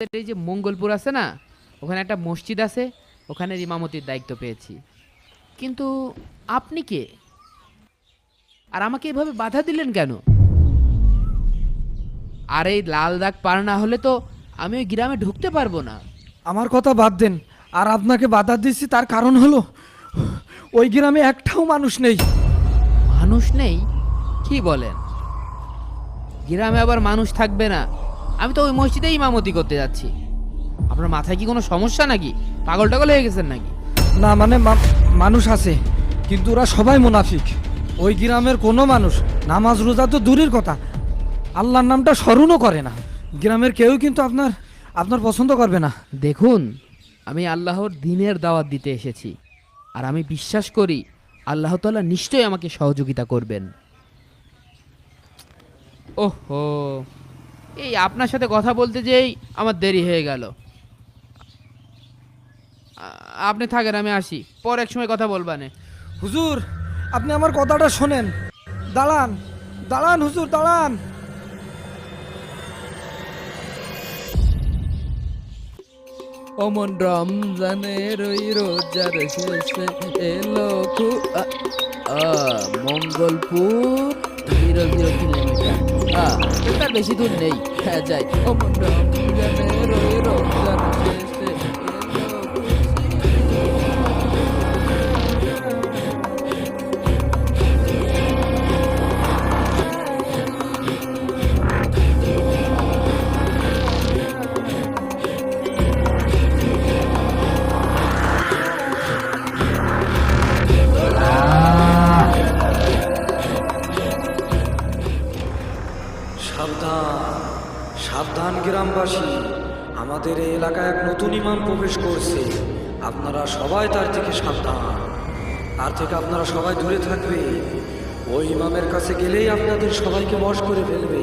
এই যে মঙ্গলপুর আছে না, ওখানে একটা মসজিদ আছে, ওখানে ইমামতির দায়িত্ব পেয়েছি। কিন্তু আপনি কে, আর আমাকে এভাবে বাধা দিলেন কেন? আর এই লাল দাগ পার না হলে তো আমি ওই গ্রামে ঢুকতে পারবো না। আমার কথা বাদ দেন, আর আপনাকে বাধা দিচ্ছি তার কারণ হলো ওই গ্রামে একটাও মানুষ নেই। মানুষ নেই? কি বলেন? গ্রামে আবার মানুষ থাকবে না? আমি তো ওই মসজিদেই ইমামতি করতে যাচ্ছি। আপনার মাথায় কি কোনো সমস্যা নাকি? পাগল টাগল হয়ে গেছেন নাকি? না মানে মানুষ আছে, কিন্তু ওরা সবাই মুনাফিক। ওই গ্রামের কোনো মানুষ নামাজ রোজা তো দূরের কথা, আল্লাহর নামটা স্মরণও করে না। গ্রামের কেউ কিন্তু আপনার পছন্দ করবে না। দেখুন, আমি আল্লাহর দ্বীনের দাওয়াত দিতে এসেছি, আর আমি বিশ্বাস করি আল্লাহ তাআলা নিশ্চয়ই আমাকে সহযোগিতা করবেন। ওহো, এই আপনার সাথে কথা বলতে যেই আমার দেরি হয়ে গেল। আপনি থাকেন, আমি আসি, পর এক সময় কথা বলবানে। হুজুর, আপনি আমার কথাটা শোনেন। দাঁড়ান দাঁড়ান হুজুর, দাঁড়ান। অমন রমজানের ওই রোজার শেষে এলো মঙ্গলপুর 0 কিলোমিটার, তার বেশি দূর নেই। হ্যাঁ যাই। অমন রমজানের ওই রোজার শেষে সাবধান সাবধান গ্রামবাসী, আমাদের এই এলাকায় এক নতুন ইমাম প্রবেশ করছে। আপনারা সবাই তার থেকে সাবধান, তার থেকে আপনারা সবাই দূরে থাকবে। ওই ইমামের কাছে গেলেই আপনাদের সবাইকে বশ করে ফেলবে।